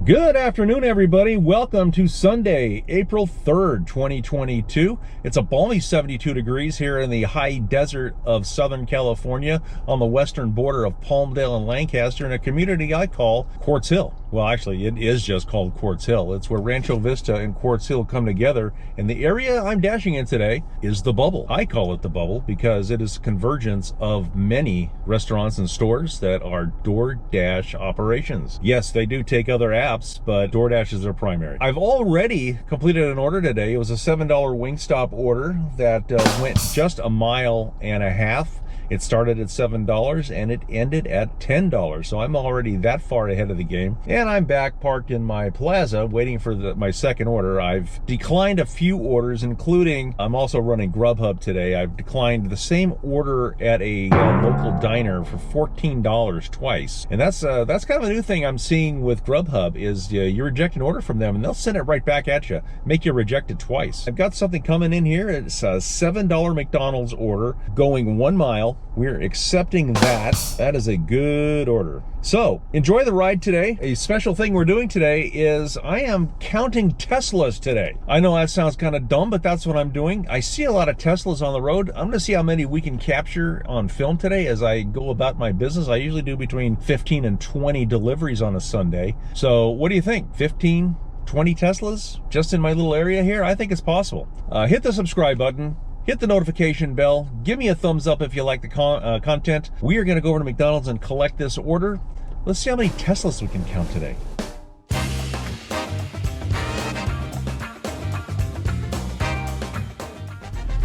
Good afternoon, everybody. Welcome to Sunday, April 3rd, 2022. It's a balmy 72 degrees here in the high desert of Southern California on the western border of Palmdale and Lancaster in a community I call Quartz Hill. Well, actually, it is just called Quartz Hill. It's where Rancho Vista and Quartz Hill come together, and the area I'm dashing in today is the Bubble. I call it the Bubble because it is a convergence of many restaurants and stores that are Doordash operations. Yes, they do take other apps, but Doordash is their primary. I've already completed an order today. It was a $7 Wingstop order that went just a mile and a half. It started at $7 and it ended at $10. So I'm already that far ahead of the game. And I'm back parked in my plaza waiting for my second order. I've declined a few orders, including I'm also running Grubhub today. I've declined the same order at a local diner for $14 twice. And that's kind of a new thing I'm seeing with Grubhub is you reject an order from them and they'll send it right back at you, make you reject it twice. I've got something coming in here. It's a $7 McDonald's order going 1 mile. We're accepting that. That is a good order. So enjoy the ride today. A special thing we're doing today is I am counting Teslas today. I know that sounds kind of dumb, but that's what I'm doing. I see a lot of Teslas on the road. I'm going to see how many we can capture on film today as I go about my business. I usually do between 15 and 20 deliveries on a Sunday. So what do you think? 15, 20 Teslas just in my little area here? I think it's possible. Hit the subscribe button. Hit the notification bell. Give me a thumbs up if you like the content. We are going to go over to McDonald's and collect this order. Let's see how many Teslas we can count today.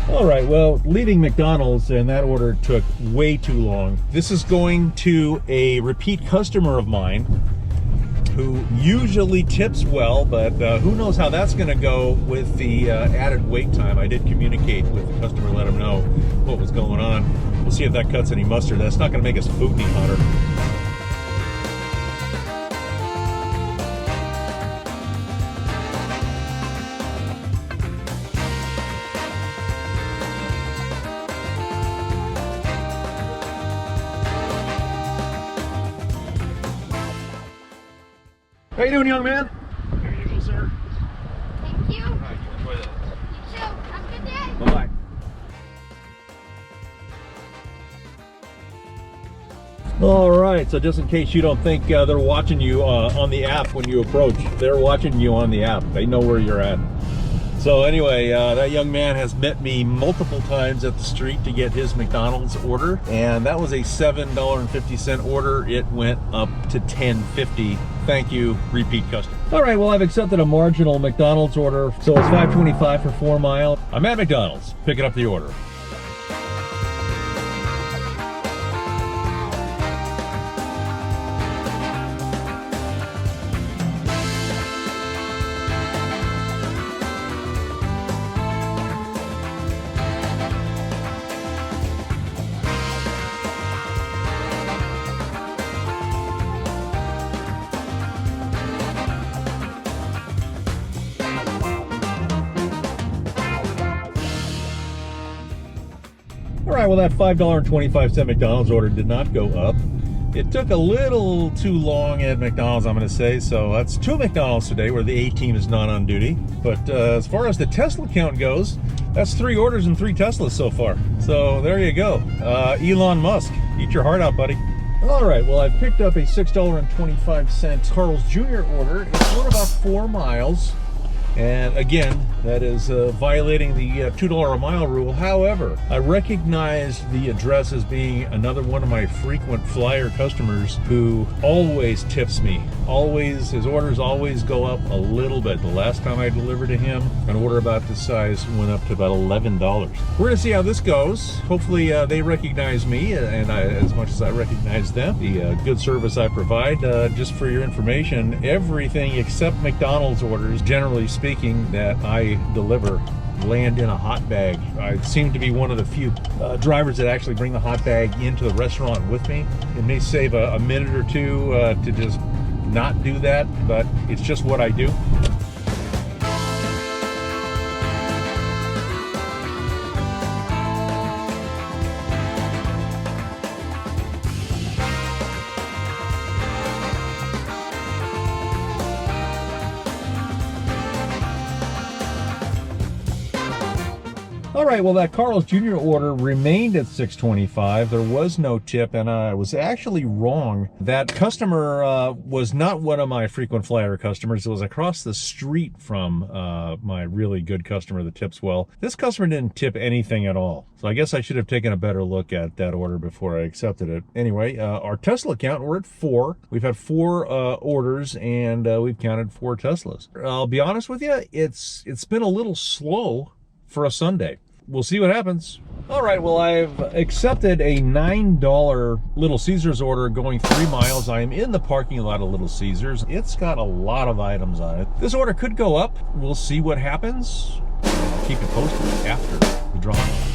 All right, well, leaving McDonald's and that order took way too long. This is going to a repeat customer of mine who usually tips well, but who knows how that's going to go with the added wait time. I did communicate with the customer, let him know what was going on. We'll see if that cuts any mustard. That's not going to make his food any hotter. How you doing, young man? Here you go, sir. Thank you. All right, you enjoy that. You too. Have a good day. Bye-bye. All right, so just in case you don't think they're watching you on the app when you approach, they're watching you on the app. They know where you're at. So anyway, that young man has met me multiple times at the street to get his McDonald's order, and that was a $7.50 order. It went up to $10.50. Thank you, repeat customer. All right, well, I've accepted a marginal McDonald's order, so it's $5.25 for 4 miles. I'm at McDonald's, picking up the order. All right, well, that $5.25 McDonald's order did not go up. It took a little too long at McDonald's, I'm going to say. So that's 2 McDonald's today where the A-team is not on duty. But as far as the Tesla count goes, that's 3 orders and 3 Teslas so far. So there you go. Elon Musk, eat your heart out, buddy. All right, well, I've picked up a $6.25 Carl's Jr. order. It's going about 4 miles. And again, that is violating the $2 a mile rule. However, I recognize the address as being another one of my frequent flyer customers who always tips me. Always, his orders always go up a little bit. The last time I delivered to him, an order about this size went up to about $11. We're gonna see how this goes. Hopefully they recognize me and as much as I recognize them. The good service I provide, just for your information, everything except McDonald's orders, generally speaking, that I deliver land in a hot bag. I seem to be one of the few drivers that actually bring the hot bag into the restaurant with me. It may save a minute or two to just not do that, but it's just what I do. All right, well, that Carl's Jr. order remained at $6.25. There was no tip, and I was actually wrong. That customer was not one of my frequent flyer customers. It was across the street from my really good customer that tips well. This customer didn't tip anything at all. So I guess I should have taken a better look at that order before I accepted it. Anyway, our Tesla count, we're at 4. We've had 4 orders, and we've counted 4 Teslas. I'll be honest with you, it's been a little slow for a Sunday. We'll see what happens. All right, well, I've accepted a $9 Little Caesars order going 3 miles. I am in the parking lot of Little Caesars. It's got a lot of items on it. This order could go up. We'll see what happens. I'll keep it posted after the drop off.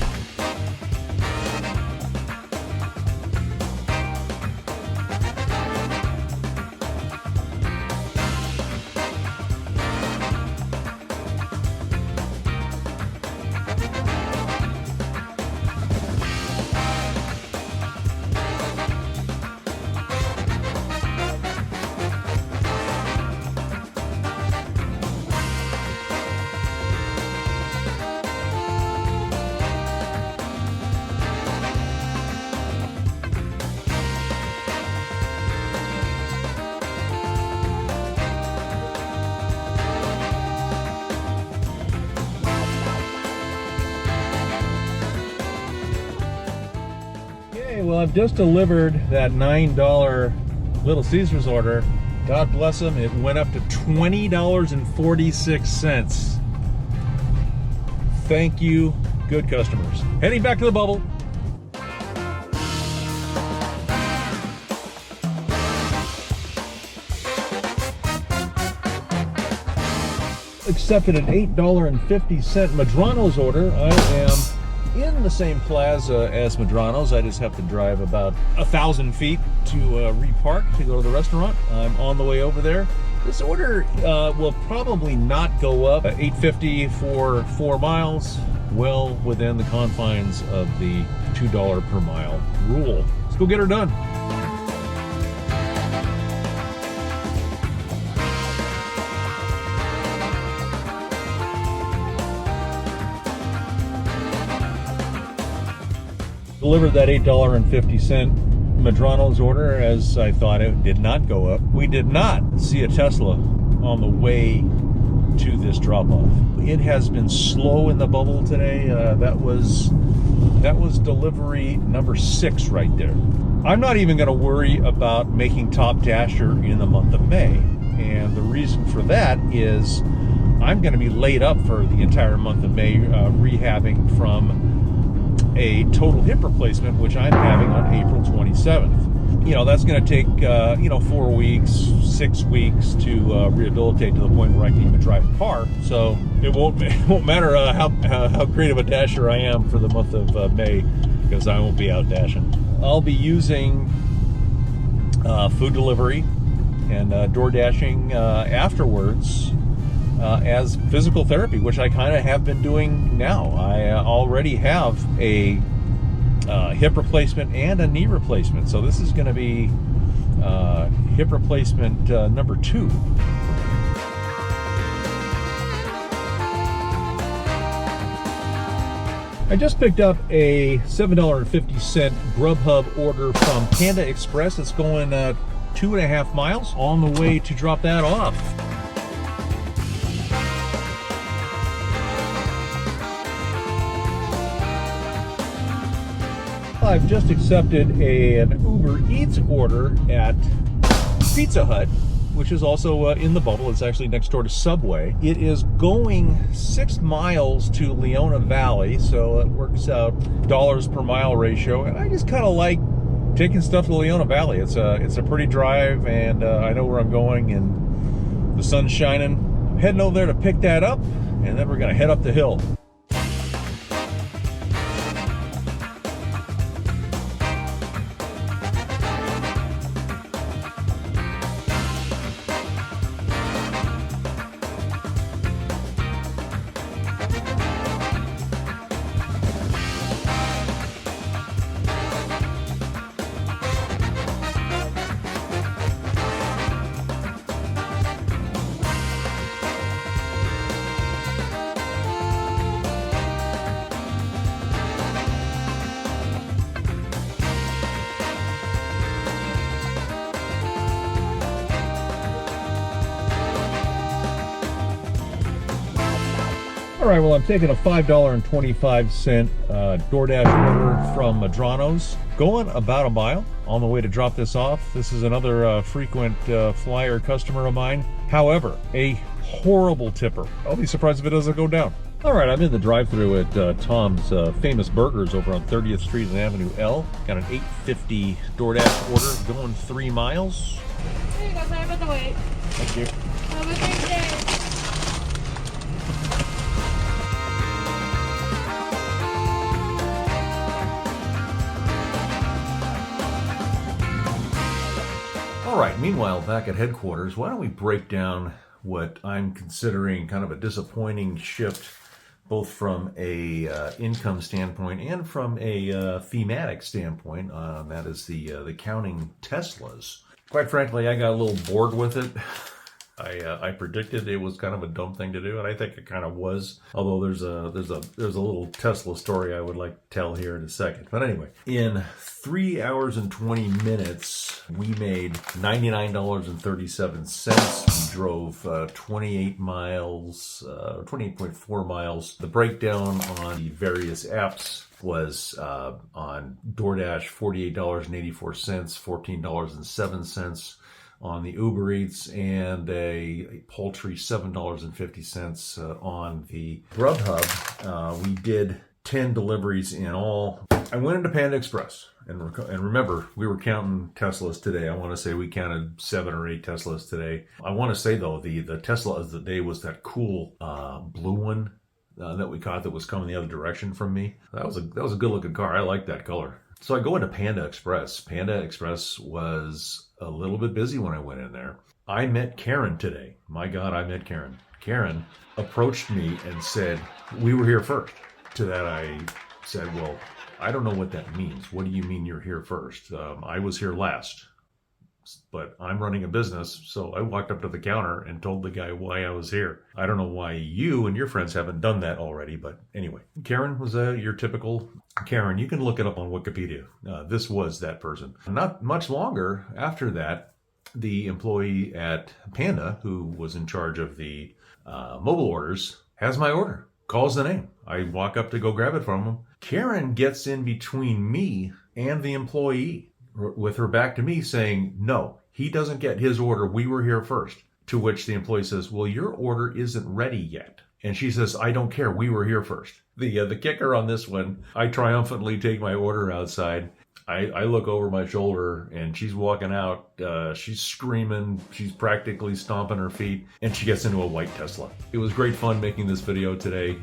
Well, I've just delivered that $9 Little Caesars order. God bless them, it went up to $20.46. Thank you, good customers. Heading back to the bubble. Accepted an $8.50 Madrano's order. I am in the same plaza as Madrano's. I just have to drive about 1,000 feet to repark to go to the restaurant. I'm on the way over there. This order will probably not go up. $8.50 for 4 miles, well within the confines of the $2 per mile rule. Let's go get her done. Delivered that $8.50 Madrano's order as I thought. It did not go up. We did not see a Tesla on the way to this drop-off. It has been slow in the bubble today. That was delivery number 6 right there. I'm not even going to worry about making Top Dasher in the month of May, and the reason for that is I'm going to be laid up for the entire month of May, rehabbing from a total hip replacement, which I'm having on April 27th. You know, that's going to take, 4 weeks, 6 weeks to rehabilitate to the point where I can even drive a car. So it won't matter how great of a dasher I am for the month of May, because I won't be out dashing. I'll be using food delivery and Doordashing afterwards as physical therapy, which I kind of have been doing now. I already have a hip replacement and a knee replacement, so this is going to be hip replacement number 2. I just picked up a $7.50 Grubhub order from Panda Express. It's going 2.5 miles. On the way to drop that off. I've just accepted an Uber Eats order at Pizza Hut, which is also in the bubble. It's actually next door to Subway. It is going 6 miles to Leona Valley, so it works out dollars per mile ratio. And I just kind of like taking stuff to Leona Valley. It's a pretty drive, and I know where I'm going, and the sun's shining. I'm heading over there to pick that up, and then we're gonna head up the hill. All right, well, I'm taking a $5.25 Doordash order from Madrano's. Going about a mile on the way to drop this off. This is another frequent flyer customer of mine. However, a horrible tipper. I'll be surprised if it doesn't go down. All right, I'm in the drive-thru at Tom's Famous Burgers over on 30th Street and Avenue L. Got an $8.50 DoorDash order going 3 miles. Here you go, sorry about the wait. Thank you. Have a great day. All right, meanwhile, back at headquarters, why don't we break down what I'm considering kind of a disappointing shift, both from a income standpoint and from a thematic standpoint. That is the counting Teslas. Quite frankly, I got a little bored with it. I predicted it was kind of a dumb thing to do, and I think it kind of was. Although there's a little Tesla story I would like to tell here in a second. But anyway, in 3 hours and 20 minutes, we made $99.37. We drove 28 miles, 28.4 miles. The breakdown on the various apps was on DoorDash $48.84, $14.07 on the Uber Eats, and a paltry $7.50 on the Grubhub. We did 10 deliveries in all. I went into Panda Express, and remember, we were counting Teslas today. I want to say we counted 7 or 8 Teslas today. I want to say, though, the Tesla of the day was that cool blue one that we caught that was coming the other direction from me. That was a good looking car. I like that color. So I go into Panda Express. Panda Express was a little bit busy when I went in there. I met Karen today. My God, I met Karen. Karen approached me and said, "We were here first." To that I said, "Well, I don't know what that means. What do you mean you're here first? I was here last, but I'm running a business." So I walked up to the counter and told the guy why I was here. I don't know why you and your friends haven't done that already, but anyway. Karen was your typical Karen. You can look it up on Wikipedia. This was that person. Not much longer after that, the employee at Panda, who was in charge of the mobile orders, has my order, calls the name. I walk up to go grab it from him. Karen gets in between me and the employee with her back to me saying, "No, he doesn't get his order. We were here first." To which the employee says, "Well, your order isn't ready yet." And she says, "I don't care. We were here first." The kicker on this one, I triumphantly take my order outside. I look over my shoulder and she's walking out. She's screaming. She's practically stomping her feet, and she gets into a white Tesla. It was great fun making this video today.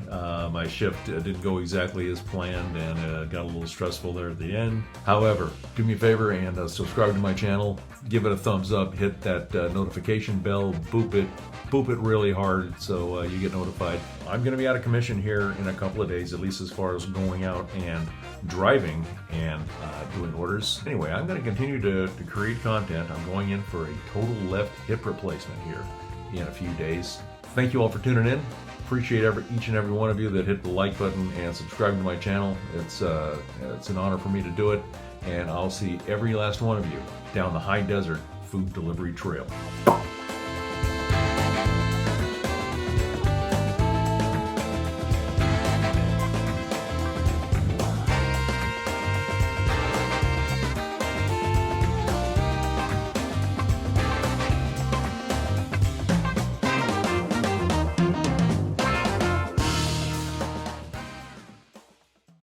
My shift didn't go exactly as planned, and got a little stressful there at the end. However, do me a favor and subscribe to my channel. Give it a thumbs up. Hit that notification bell. Boop it really hard so you get notified. I'm going to be out of commission here in a couple of days, at least as far as going out and driving and doing orders. Anyway, I'm going to continue to create content. I'm going in for a total left hip replacement here in a few days. Thank you all for tuning in. Appreciate each and every one of you that hit the like button and subscribe to my channel. It's an honor for me to do it, and I'll see every last one of you down the high desert food delivery trail.